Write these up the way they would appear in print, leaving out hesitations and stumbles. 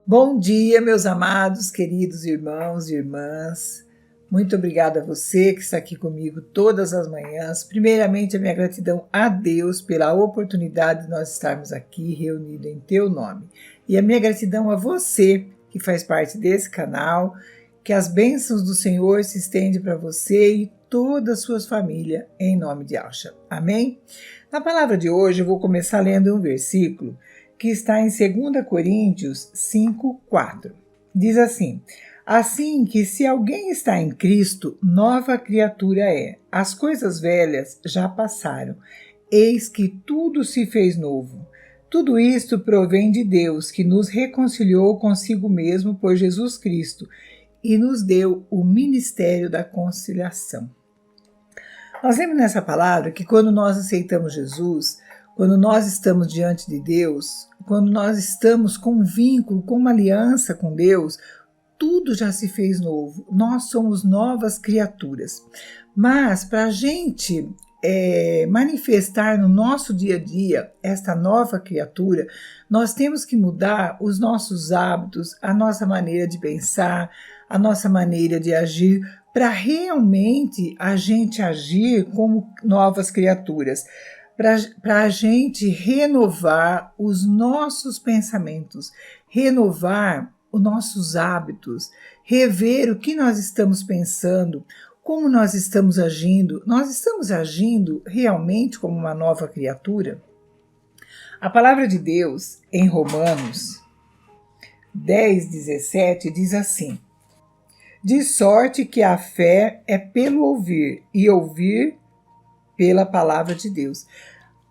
Bom dia, meus amados, queridos irmãos e irmãs. Muito obrigada a você que está aqui comigo todas as manhãs. Primeiramente, a minha gratidão a Deus pela oportunidade de nós estarmos aqui reunidos em Teu nome. E a minha gratidão a você que faz parte desse canal. Que as bênçãos do Senhor se estendem para você e toda a sua família, em nome de Yahshua. Amém? Na palavra de hoje, eu vou começar lendo um versículo que está em 2 Coríntios 5:4. Diz assim: assim que se alguém está em Cristo, nova criatura é. As coisas velhas já passaram, eis que tudo se fez novo. Tudo isto provém de Deus, que nos reconciliou consigo mesmo por Jesus Cristo e nos deu o ministério da conciliação. Nós lemos nessa palavra que quando nós aceitamos Jesus, quando nós estamos diante de Deus, quando nós estamos com um vínculo, com uma aliança com Deus, tudo já se fez novo. Nós somos novas criaturas. Mas para a gente manifestar no nosso dia a dia esta nova criatura, nós temos que mudar os nossos hábitos, a nossa maneira de pensar, a nossa maneira de agir, para realmente a gente agir como novas criaturas, para a gente renovar os nossos pensamentos, renovar os nossos hábitos, rever o que nós estamos pensando, como nós estamos agindo. Nós estamos agindo realmente como uma nova criatura? A palavra de Deus, em Romanos 10:17, diz assim: de sorte que a fé é pelo ouvir, e ouvir pela palavra de Deus.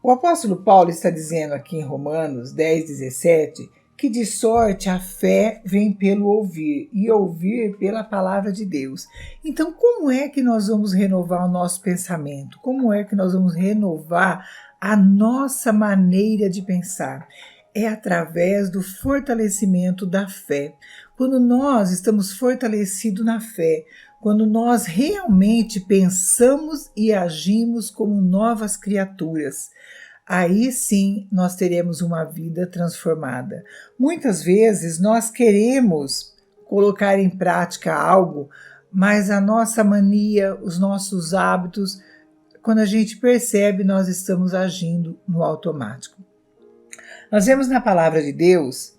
O apóstolo Paulo está dizendo aqui em Romanos 10:17 que de sorte a fé vem pelo ouvir, e ouvir pela palavra de Deus. Então, como é que nós vamos renovar o nosso pensamento? Como é que nós vamos renovar a nossa maneira de pensar? É através do fortalecimento da fé. Quando nós estamos fortalecidos na fé, quando nós realmente pensamos e agimos como novas criaturas, aí sim nós teremos uma vida transformada. Muitas vezes nós queremos colocar em prática algo, mas a nossa mania, os nossos hábitos, quando a gente percebe, nós estamos agindo no automático. Nós vemos na palavra de Deus,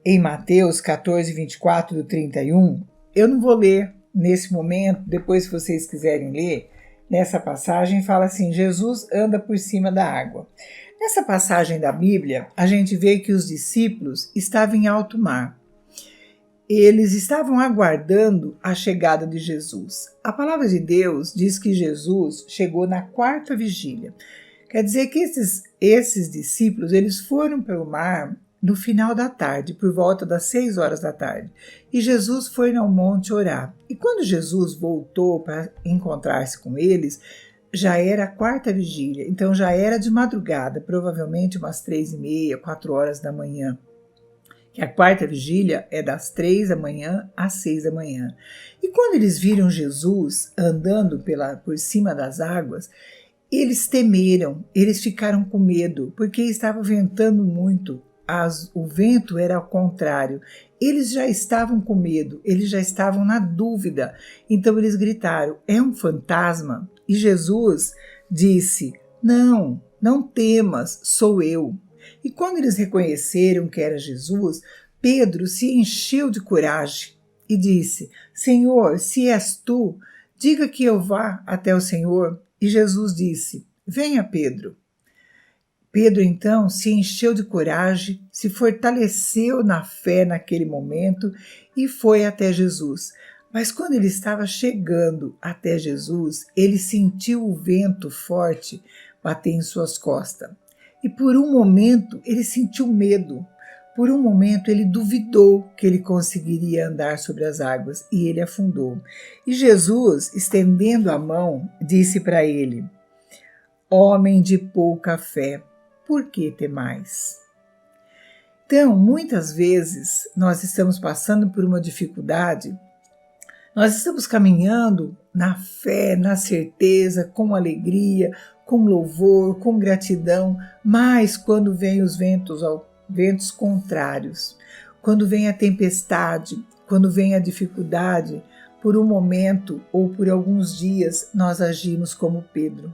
em Mateus 14:24-31, eu não vou ler nesse momento, depois se vocês quiserem ler, nessa passagem fala assim: Jesus anda por cima da água. Nessa passagem da Bíblia, a gente vê que os discípulos estavam em alto mar. Eles estavam aguardando a chegada de Jesus. A palavra de Deus diz que Jesus chegou na 4ª vigília. Quer dizer que esses discípulos, eles foram pelo mar no final da tarde, por volta das 6 horas da tarde. E Jesus foi ao monte orar. E quando Jesus voltou para encontrar-se com eles, já era a 4ª vigília. Então já era de madrugada, provavelmente umas 3:30, 4 horas da manhã. Que a 4ª vigília é das 3 da manhã às 6 da manhã. E quando eles viram Jesus andando por cima das águas, eles temeram, eles ficaram com medo, porque estava ventando muito. O vento era ao contrário. Eles já estavam com medo, eles já estavam na dúvida. Então eles gritaram: é um fantasma? E Jesus disse: não, não temas, sou eu. E quando eles reconheceram que era Jesus, Pedro se encheu de coragem e disse: Senhor, se és tu, diga que eu vá até o Senhor. E Jesus disse: venha, Pedro. Pedro, então, se encheu de coragem, se fortaleceu na fé naquele momento e foi até Jesus. Mas quando ele estava chegando até Jesus, ele sentiu o vento forte bater em suas costas. E por um momento ele sentiu medo. Por um momento ele duvidou que ele conseguiria andar sobre as águas e ele afundou. E Jesus, estendendo a mão, disse para ele: homem de pouca fé, por que temais? Então, muitas vezes nós estamos passando por uma dificuldade, nós estamos caminhando na fé, na certeza, com alegria, com louvor, com gratidão, mas quando vêm os ventos contrários, quando vem a tempestade, quando vem a dificuldade, por um momento ou por alguns dias nós agimos como Pedro.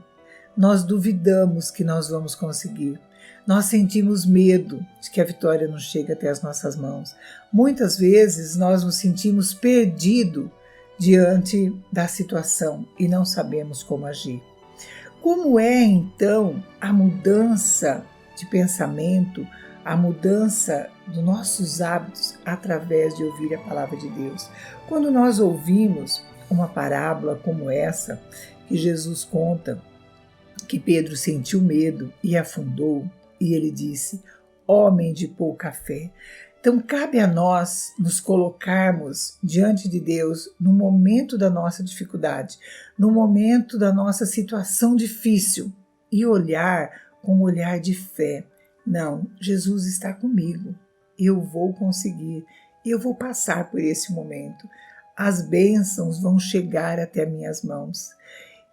Nós duvidamos que nós vamos conseguir. Nós sentimos medo de que a vitória não chegue até as nossas mãos. Muitas vezes nós nos sentimos perdidos diante da situação e não sabemos como agir. Como é então a mudança de pensamento, a mudança dos nossos hábitos através de ouvir a palavra de Deus? Quando nós ouvimos uma parábola como essa que Jesus conta, que Pedro sentiu medo e afundou, e ele disse: homem de pouca fé. Então cabe a nós nos colocarmos diante de Deus no momento da nossa dificuldade, no momento da nossa situação difícil e olhar com um olhar de fé. Não, Jesus está comigo, eu vou conseguir, eu vou passar por esse momento. As bênçãos vão chegar até minhas mãos.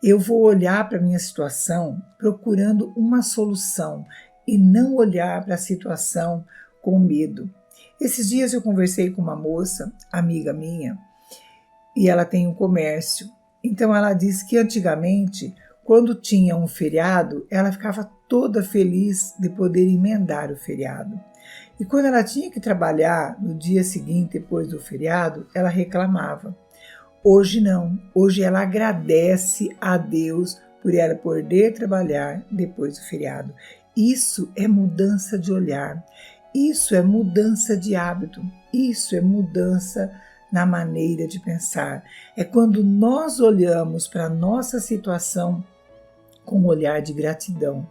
Eu vou olhar para a minha situação procurando uma solução e não olhar para a situação com medo. Esses dias eu conversei com uma moça, amiga minha, e ela tem um comércio. Então ela disse que antigamente, quando tinha um feriado, ela ficava toda feliz de poder emendar o feriado. E quando ela tinha que trabalhar no dia seguinte, depois do feriado, ela reclamava. Hoje não, hoje ela agradece a Deus por ela poder trabalhar depois do feriado. Isso é mudança de olhar, isso é mudança de hábito, isso é mudança na maneira de pensar. É quando nós olhamos para a nossa situação com um olhar de gratidão,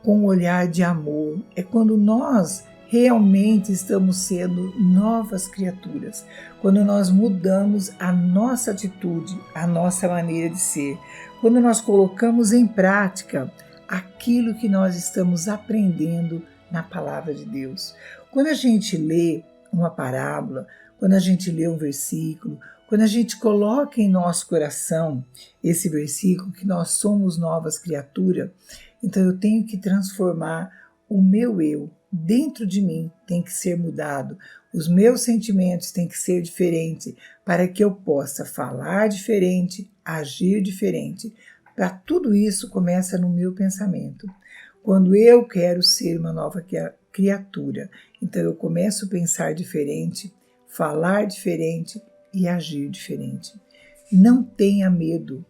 com um olhar de amor. É quando nós realmente estamos sendo novas criaturas, quando nós mudamos a nossa atitude, a nossa maneira de ser, quando nós colocamos em prática aquilo que nós estamos aprendendo na palavra de Deus. Quando a gente lê uma parábola, quando a gente lê um versículo, quando a gente coloca em nosso coração esse versículo que nós somos novas criaturas, então eu tenho que transformar o meu eu. Dentro de mim tem que ser mudado, os meus sentimentos têm que ser diferentes para que eu possa falar diferente, agir diferente. Para tudo isso começa no meu pensamento. Quando eu quero ser uma nova criatura, então eu começo a pensar diferente, falar diferente e agir diferente. Não tenha medo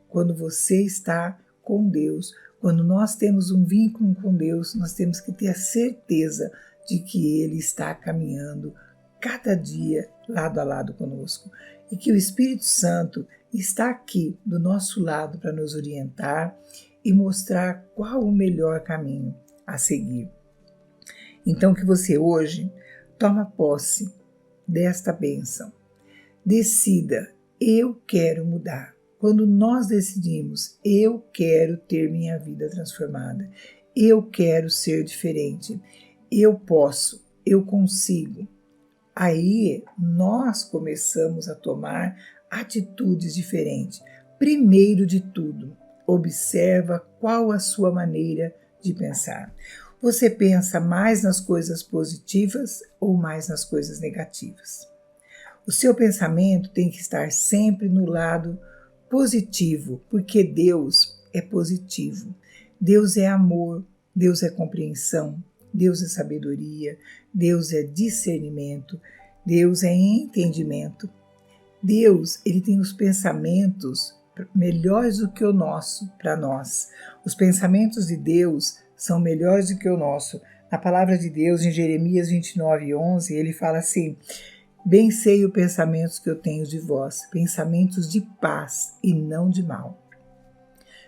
quando você está com Deus. Quando nós temos um vínculo com Deus, nós temos que ter a certeza de que Ele está caminhando cada dia lado a lado conosco e que o Espírito Santo está aqui do nosso lado para nos orientar e mostrar qual o melhor caminho a seguir. Então que você hoje toma posse desta bênção. Decida, eu quero mudar. Quando nós decidimos, eu quero ter minha vida transformada, eu quero ser diferente, eu posso, eu consigo. Aí nós começamos a tomar atitudes diferentes. Primeiro de tudo, observa qual a sua maneira de pensar. Você pensa mais nas coisas positivas ou mais nas coisas negativas? O seu pensamento tem que estar sempre no lado positivo, porque Deus é positivo. Deus é amor, Deus é compreensão, Deus é sabedoria, Deus é discernimento, Deus é entendimento. Deus, ele tem os pensamentos melhores do que o nosso para nós. Os pensamentos de Deus são melhores do que o nosso. Na palavra de Deus, em Jeremias 29:11, ele fala assim: bem sei os pensamentos que eu tenho de vós, pensamentos de paz e não de mal.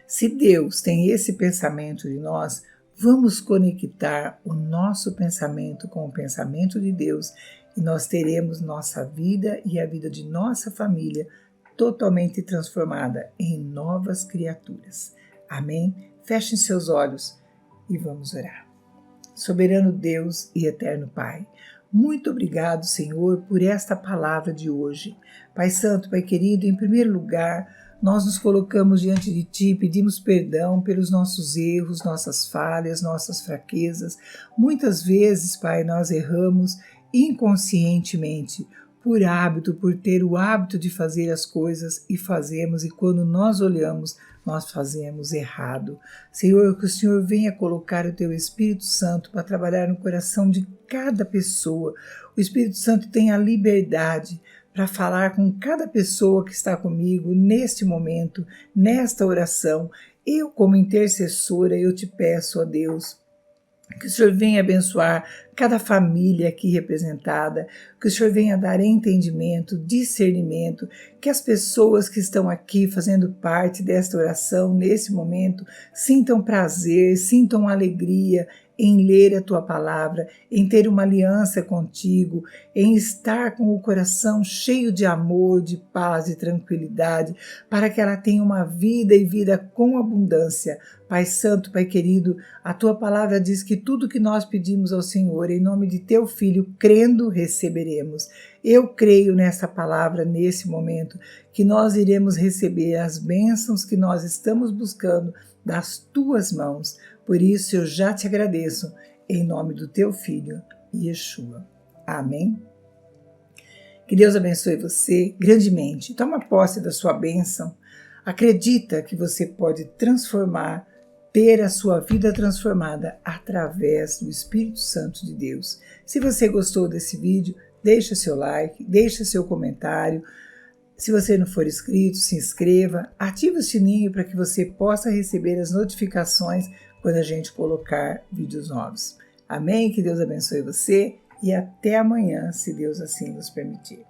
Se Deus tem esse pensamento de nós, vamos conectar o nosso pensamento com o pensamento de Deus e nós teremos nossa vida e a vida de nossa família totalmente transformada em novas criaturas. Amém? Fechem seus olhos e vamos orar. Soberano Deus e eterno Pai, muito obrigado, Senhor, por esta palavra de hoje. Pai Santo, Pai querido, em primeiro lugar, nós nos colocamos diante de Ti, pedimos perdão pelos nossos erros, nossas falhas, nossas fraquezas. Muitas vezes, Pai, nós erramos inconscientemente, por hábito, por ter o hábito de fazer as coisas e fazemos, e quando nós olhamos, nós fazemos errado. Senhor, que o Senhor venha colocar o Teu Espírito Santo para trabalhar no coração de cada pessoa. O Espírito Santo tem a liberdade para falar com cada pessoa que está comigo neste momento, nesta oração. Eu, como intercessora, eu te peço, ó Deus, que o Senhor venha abençoar cada família aqui representada, que o Senhor venha dar entendimento, discernimento, que as pessoas que estão aqui fazendo parte desta oração, nesse momento, sintam prazer, sintam alegria em ler a Tua palavra, em ter uma aliança contigo, em estar com o coração cheio de amor, de paz e tranquilidade, para que ela tenha uma vida e vida com abundância. Pai Santo, Pai querido, a Tua palavra diz que tudo que nós pedimos ao Senhor, em nome de Teu Filho, crendo, receberemos. Eu creio nessa palavra, nesse momento, que nós iremos receber as bênçãos que nós estamos buscando das Tuas mãos. Por isso eu já te agradeço, em nome do Teu Filho, Yeshua. Amém? Que Deus abençoe você grandemente. Toma posse da sua bênção. Acredita que você pode transformar, ter a sua vida transformada através do Espírito Santo de Deus. Se você gostou desse vídeo, deixa seu like, deixa seu comentário. Se você não for inscrito, se inscreva, ative o sininho para que você possa receber as notificações quando a gente colocar vídeos novos. Amém? Que Deus abençoe você e até amanhã, se Deus assim nos permitir.